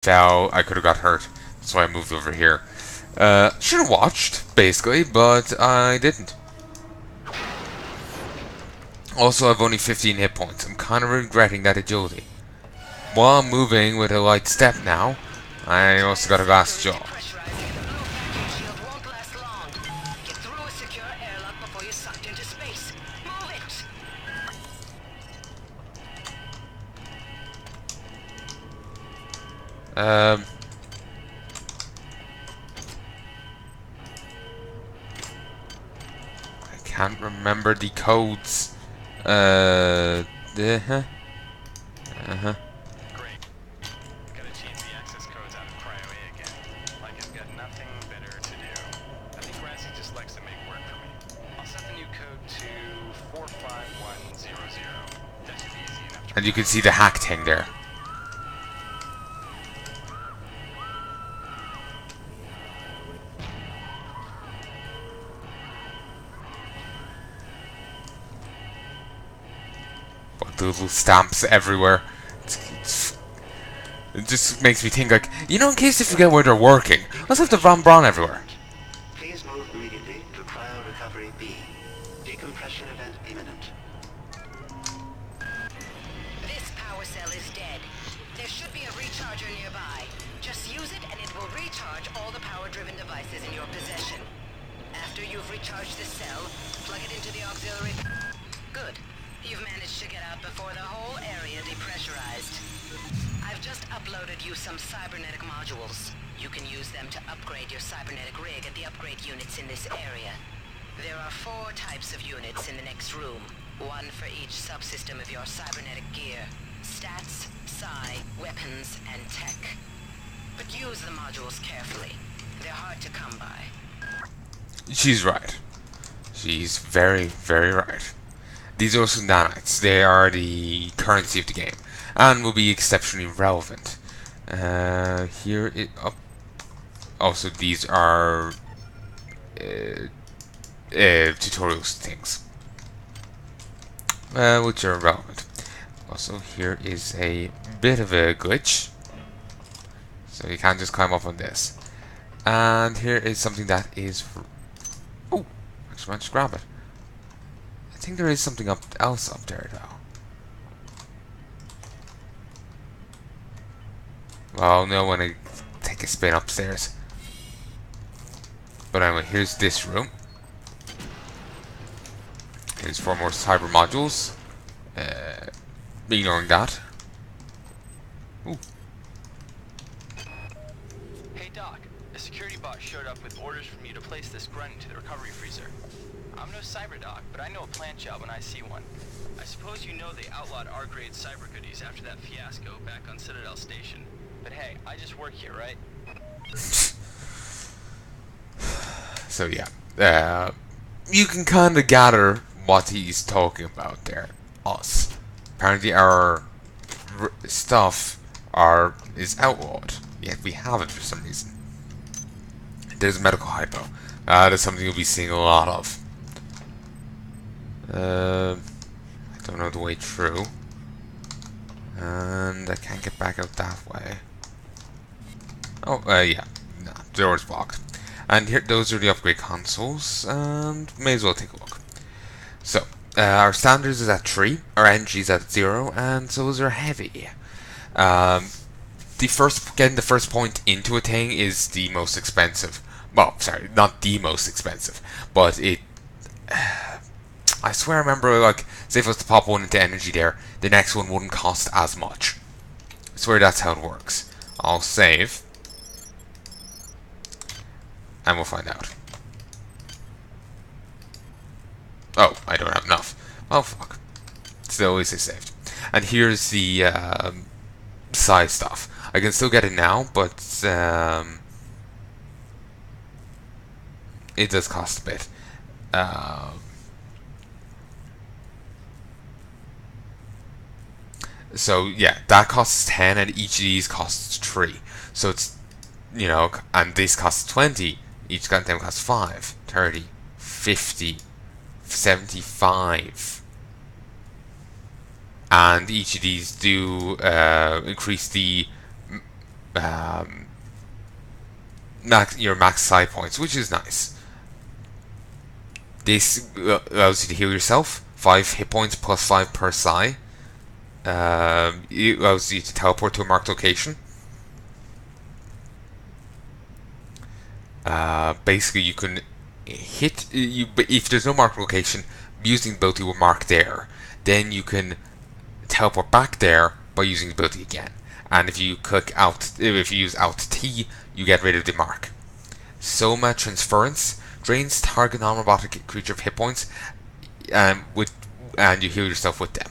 fell, I could have got hurt. That's why I moved over here. Should have watched, basically, but I didn't. Also, I've only 15 hit points. I'm kind of regretting that agility. While I'm moving with a light step now, I also got a glass jaw. I can't remember the codes. Uh-huh. Uh-huh. Great. Gotta change the access codes out of cryo A again. Like I've got nothing better to do. I think O.S.A just likes to make work for me. I'll set the new code to 45100. That should be easy enough to... And you can see the hack thing there. But the little stamps everywhere. It just makes me think, like, you know, in case you forget where they're working, let's have the Von Braun everywhere. Please move immediately to cryo recovery B. Decompression event imminent. This power cell is dead. There should be a recharger nearby. Just use it and it will recharge all the power-driven devices in your possession. After you've recharged the cell, plug it into the auxiliary... Good. You've managed to get out before the whole area depressurized. I've just uploaded you some cybernetic modules. You can use them to upgrade your cybernetic rig at the upgrade units in this area. There are 4 types of units in the next room. One for each subsystem of your cybernetic gear. Stats, psi, weapons, and tech. But use the modules carefully. They're hard to come by. She's right. She's very, very right. These are also nanites. They are the currency of the game, and will be exceptionally relevant. Here it up. Also, these are tutorials things, which are relevant. Also, here is a bit of a glitch, so you can't just climb up on this. And here is something that is. Oh, actually, managed to grab it. I think there is something else up there, though. Well, no, when I take a spin upstairs. But anyway, here's this room. Here's 4 more cyber modules. Ignoring that. Ooh. Hey Doc, a security bot showed up with orders from you to place this grunt into the recovery freezer. I'm no cyber doc, but I know a plant job when I see one. I suppose you know they outlawed R-grade cyber goodies after that fiasco back on Citadel Station. But hey, I just work here, right? So yeah, you can kind of gather what he's talking about there. Us. Apparently our stuff is outlawed, yet we have it for some reason. There's medical hypo. That's something you'll be seeing a lot of. I don't know the way through, and I can't get back out that way. Oh, yeah, nah, the door's blocked. And here, those are the upgrade consoles, and may as well take a look. So, our standards is at 3, our energy is at 0, and so is our heavy. Getting the first point into a thing is the most expensive. Well, sorry, not the most expensive, but it. I swear I remember, like, say if I was to pop one into energy there, the next one wouldn't cost as much. I swear that's how it works. I'll save. And we'll find out. Oh, I don't have enough. Oh, fuck. Still, at least I saved. And here's the size stuff. I can still get it now, but it does cost a bit. So yeah, that costs 10, and each of these costs 3. So it's, you know, and this costs 20. Each of them costs 5, 30, 50, 75. And each of these do increase the your max psi points, which is nice. This allows you to heal yourself, 5 hit points plus 5 per psi. It allows you to teleport to a marked location. Basically, you can hit you, but if there's no marked location, using the ability will mark there. Then you can teleport back there by using the ability again. And if you use Alt T, you get rid of the mark. Soma Transference drains target non-robotic creature of hit points, and you heal yourself with them.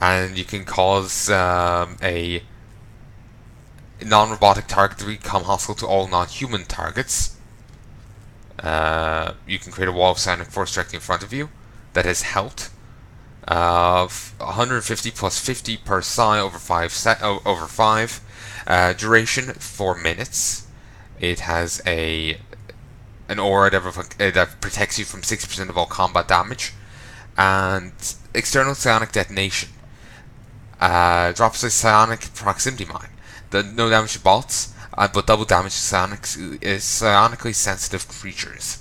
And you can cause a non-robotic target to become hostile to all non-human targets. You can create a wall of psionic force directly in front of you that has health of 150 plus 50 per psi over 5 duration 4 minutes. It has an aura that protects you from 60% of all combat damage, and external psionic detonation drops a psionic proximity mine. No damage to bots, but double damage to psionically sensitive creatures.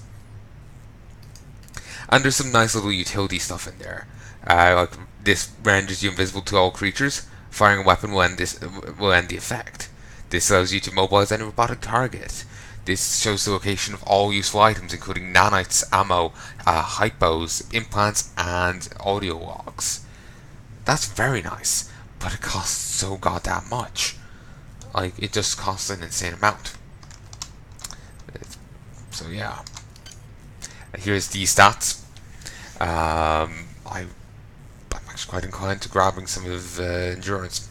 And there's some nice little utility stuff in there. Like this renders you invisible to all creatures. Firing a weapon will end the effect. This allows you to mobilize any robotic target. This shows the location of all useful items, including nanites, ammo, hypos, implants, and audio logs. That's very nice, but it costs so goddamn much. Like, it just costs an insane amount. So yeah. Here's the stats. I'm actually quite inclined to grabbing some of endurance.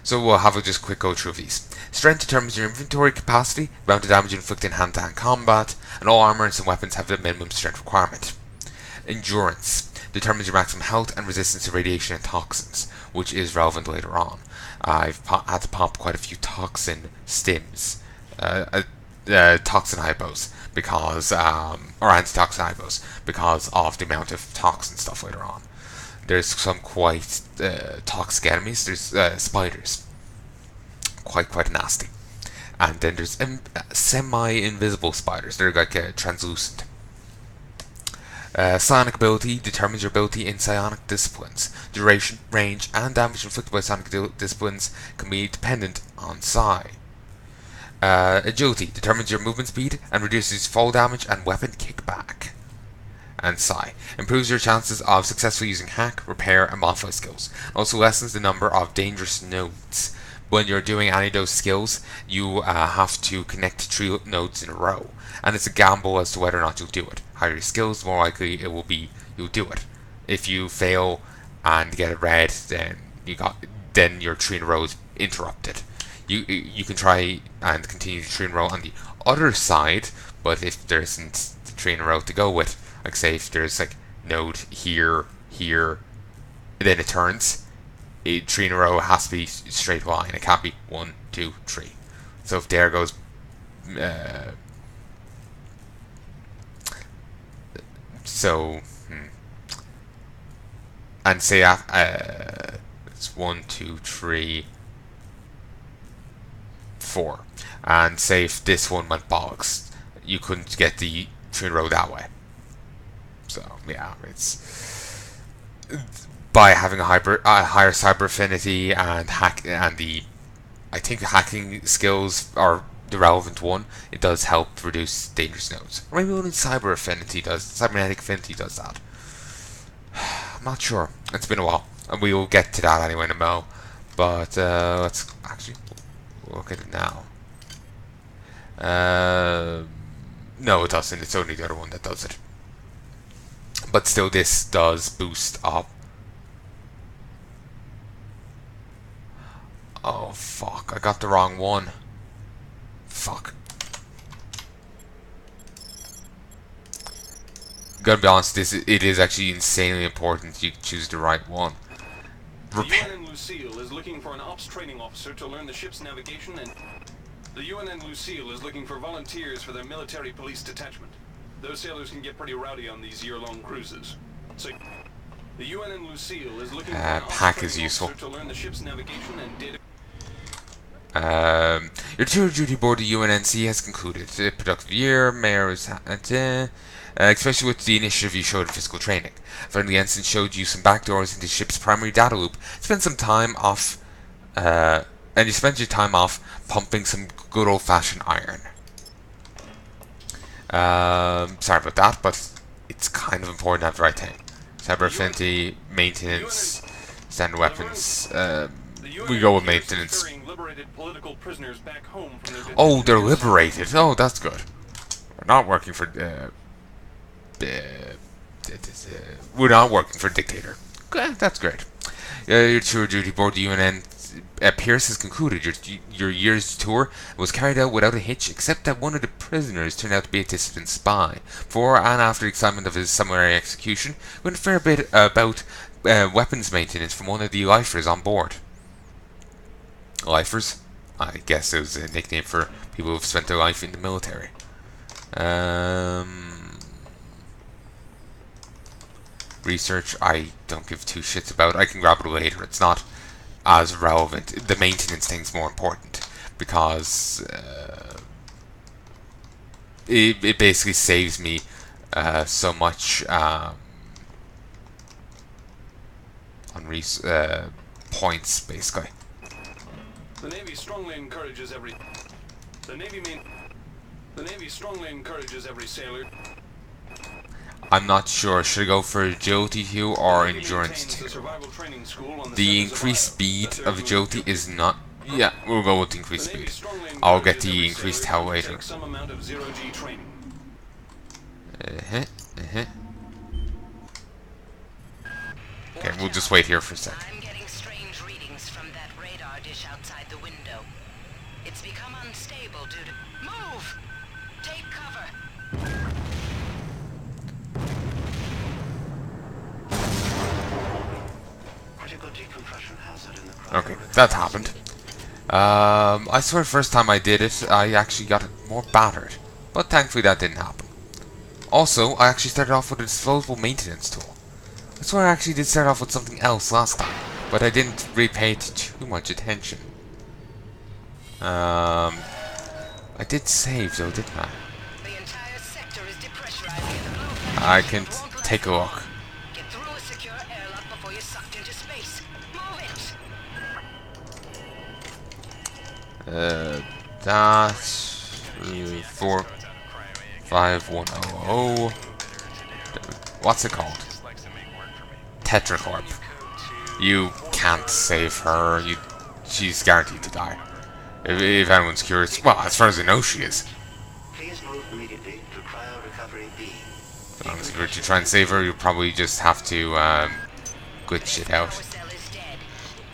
So we'll have a just quick go through of these. Strength determines your inventory capacity, the amount of damage you inflict in hand-to-hand combat, and all armor and some weapons have the minimum strength requirement. Endurance determines your maximum health and resistance to radiation and toxins, which is relevant later on. I've had to pop quite a few toxin stims, toxin hypos, because, or antitoxin hypos, because of the amount of toxin stuff later on. There's some quite toxic enemies. There's spiders, quite nasty, and then there's semi-invisible spiders. They're like translucent. Psionic ability determines your ability in psionic disciplines. Duration, range, and damage inflicted by psionic disciplines can be dependent on psi. Agility determines your movement speed and reduces fall damage and weapon kickback. And psi improves your chances of successfully using hack, repair, and modify skills. Also lessens the number of dangerous nodes. When you're doing any of those skills, you have to connect 3 nodes in a row, and it's a gamble as to whether or not you'll do it. Higher your skills, the more likely it will be you'll do it. If you fail and get a red, then your 3 in a row is interrupted. You can try and continue the 3 in a row on the other side, but if there isn't 3 in a row to go with, like say if there's like node here, then it turns. 3 in a row has to be straight line. It can't be 1, 2, 3. So if there goes, and say it's 1, 2, 3, 4, and say if this one went bollocks, you couldn't get the 3 in a row that way. So yeah, it's by having a higher cyber affinity and I think hacking skills are the relevant one. It does help reduce dangerous nodes. Or maybe only cybernetic affinity does that. I'm not sure. It's been a while, and we will get to that anyway in a mo. But let's actually look at it now. No, it doesn't. It's only the other one that does it. But still, this does boost up. Oh fuck! I got the wrong one. Fuck. Gotta be honest, it is actually insanely important you choose the right one. The UNN Lucille is looking for an ops training officer to learn the ship's navigation, and the UNN Lucille is looking for volunteers for their military police detachment. Those sailors can get pretty rowdy on these year-long cruises. So, the UNN Lucille is looking for an ops pack training is useful. officer to learn the ship's navigation and data. Your tour of duty aboard the UNNC has concluded. A productive year, Mayor is especially with the initiative you showed in physical training. Friendly Ensign showed you some backdoors into the ship's primary data loop. Spent some time off, and you spent your time off pumping some good old-fashioned iron. Sorry about that, but it's kind of important to have the right thing. Cyber affinity, maintenance, standard weapons. We go with maintenance. Oh, they're liberated. Oh, that's good. We're not working for we're not working for a dictator. Okay, that's great. Your tour duty aboard the UNN Pierce has concluded. Your year's tour was carried out without a hitch, except that one of the prisoners turned out to be a dissident spy. Before and after the excitement of his summary execution, we learned a fair bit about weapons maintenance from one of the lifers on board. Lifers? I guess it was a nickname for people who've spent their life in the military. Research, I don't give two shits about. I can grab it later. It's not as relevant. The maintenance thing's more important because it basically saves me so much on points, basically. The Navy strongly encourages every sailor. I'm not sure. Should I go for agility 2 or endurance 2? The increased speed of agility is not. Yeah, we'll go with the increased speed. I'll get the increased health later. Okay, we'll just wait here for a second. I'm getting strange readings from that radar dish outside the window. It's become unstable due to... Move! Take cover! Critical decompression hazard in the Okay, that happened. I swear the first time I did it, I actually got more battered. But thankfully that didn't happen. Also, I actually started off with a disposable maintenance tool. I swear I actually did start off with something else last time, but I didn't really pay it too much attention. I did save though, didn't I? The entire sector is depressurizing. I can take a look. Get through a secure airlock before you're sucked into space. Move it! That's 45100. What's it called? Tetracorp. You can't save her. She's guaranteed to die. If anyone's curious, well, as far as I know, she is. Please move immediately to cryo recovery B. Honestly, if you were to try and save her, you probably just have to glitch it out. Power cell is dead.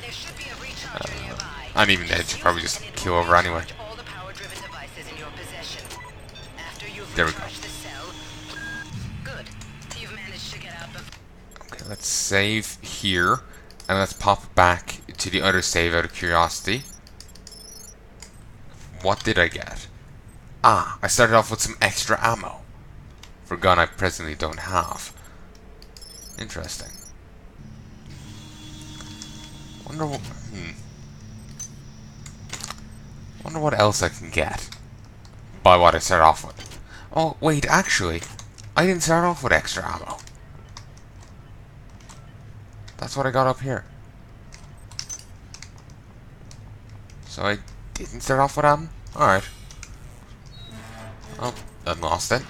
There should be a recharger nearby. And even then, she'll probably just kill over anyway. All the power-driven devices in your possession. After you've There we go. recharged the cell... Good. You've managed to get out before... Okay, let's save here, and let's pop back to the other save out of curiosity. What did I get? Ah, I started off with some extra ammo for a gun I presently don't have. Interesting. Wonder what else I can get by what I started off with. Oh wait, actually, I didn't start off with extra ammo. That's what I got up here. So I didn't start off with ammo? Alright. Oh, I lost it.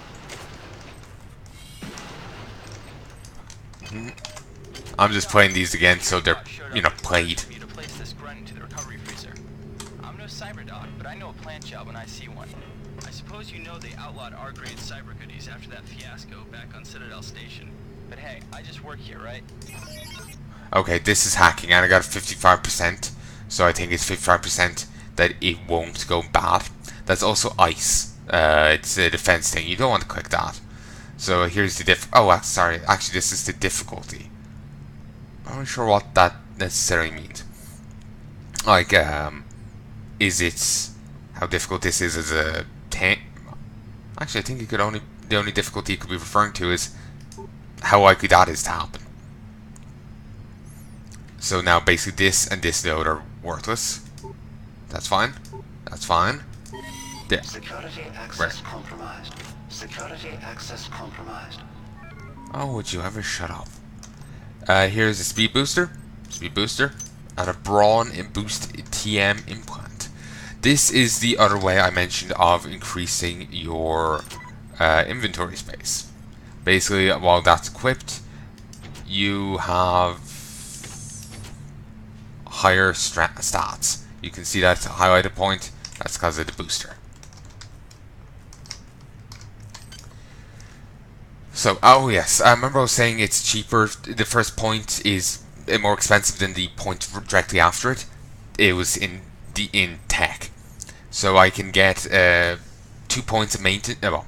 I'm just playing these again so they're, played. I'm no cyber doc, but I know a plant job when I see one. I suppose you know they outlawed R-grade cyber goodies after that fiasco back on Citadel Station. But hey, I just work here, right? Okay, this is hacking, and I got 55%, so I think it's 55% that it won't go bad. That's also ice. It's a defense thing. You don't want to click that. So here's the sorry. Actually, this is the difficulty. I'm not sure what that necessarily means. Like, is it how difficult this is as a tank? Actually, I think the only difficulty it could be referring to is how likely that is to happen. So now basically this and this node are worthless. That's fine. That's fine. There. Security access Right. compromised. Security access compromised. Oh, would you ever shut up? Here's a speed booster, and a brawn and boost TM implant. This is the other way I mentioned of increasing your inventory space. Basically, while that's equipped, you have higher stats. You can see that highlighted point. That's because of the booster. So, oh yes, I remember I was saying it's cheaper. The first point is more expensive than the point directly after it. It was in tech, so I can get 2 points of maintenance. Well,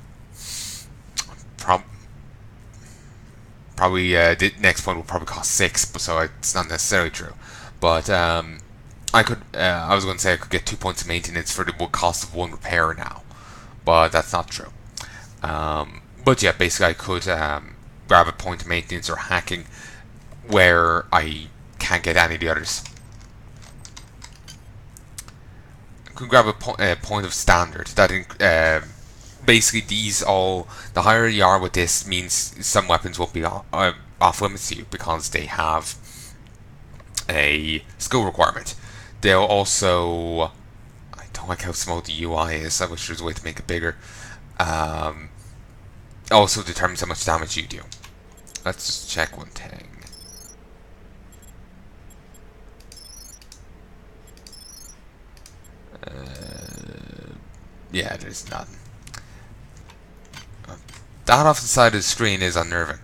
probably the next point will probably cost 6, so it's not necessarily true. But I could. I was going to say I could get 2 points of maintenance for the cost of 1 repair now, but that's not true. But yeah, basically I could grab a point of maintenance or hacking where I can't get any of the others. I could grab a point of standard. That basically the higher you are with this means some weapons won't be off limits to you because they have a skill requirement. They'll also, I don't like how small the UI is. I wish there was a way to make it bigger. Also determines how much damage you do. Let's just check one thing. Yeah, there's none. That off the side of the screen is unnerving.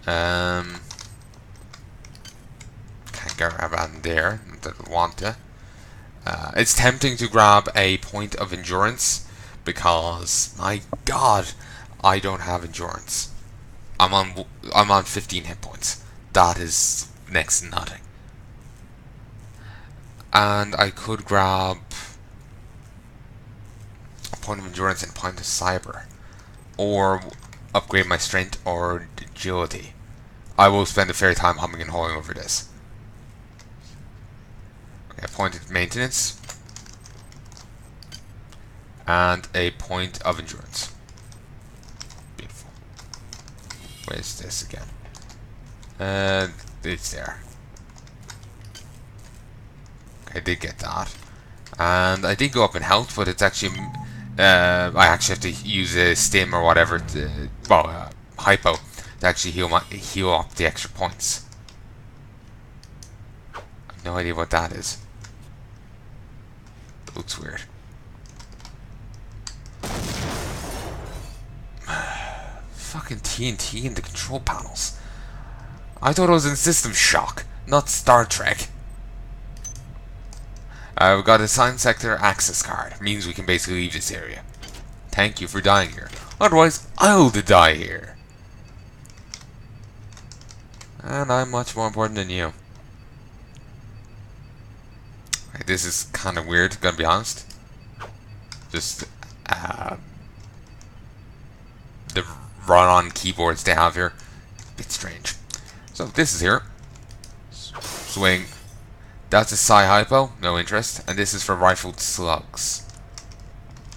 Can't grab that there. Don't want to. It's tempting to grab a point of endurance because, my God, I don't have endurance. I'm on 15 hit points. That is next to nothing. And I could grab a point of endurance and a point of cyber, or upgrade my strength or agility. I will spend a fair time humming and hawing over this. Okay, a point of maintenance and a point of endurance. Beautiful. Where's this again? It's there. Okay, I did get that. And I did go up in health, but it's actually... I actually have to use a stim or whatever to... Well, hypo to actually heal up the extra points. I have no idea what that is. It looks weird. Fucking TNT in the control panels. I thought it was in System Shock, not Star Trek. We've got a Sign Sector access card. Means we can basically leave this area. Thank you for dying here. Otherwise, I'll die here. And I'm much more important than you. Okay, this is kind of weird, gonna be honest. Just, the run-on keyboards they have here. A bit strange. So, this is here. Swing. That's a Psi Hypo, no interest. And this is for rifled slugs.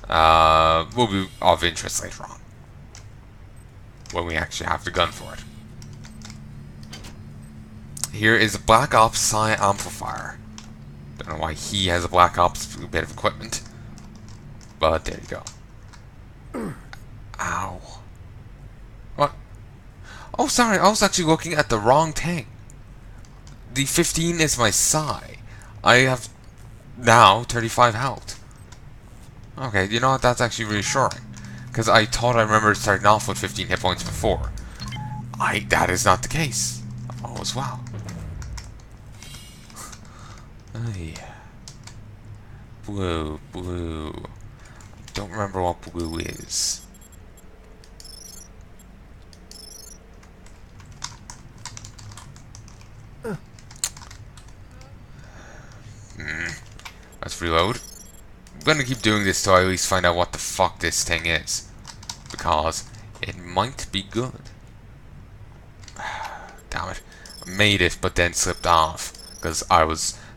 Will be of interest later on, when we actually have the gun for it. Here is a Black Ops Psi Amplifier. Don't know why he has a Black Ops bit of equipment. But there you go. Ow. What? Oh, sorry, I was actually looking at the wrong thing. The 15 is my Psi. I have now 35 health. Okay, you know what? That's actually reassuring. Because I thought I remembered starting off with 15 hit points before. That is not the case. Oh, as well. Ay. Blue, blue. Don't remember what blue is. Let's reload. I'm gonna keep doing this till I at least find out what the fuck this thing is. Because it might be good. Damn it. I made it, but then slipped off. Because I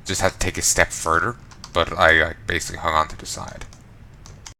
just had to take a step further. but I like, basically hung on to the side.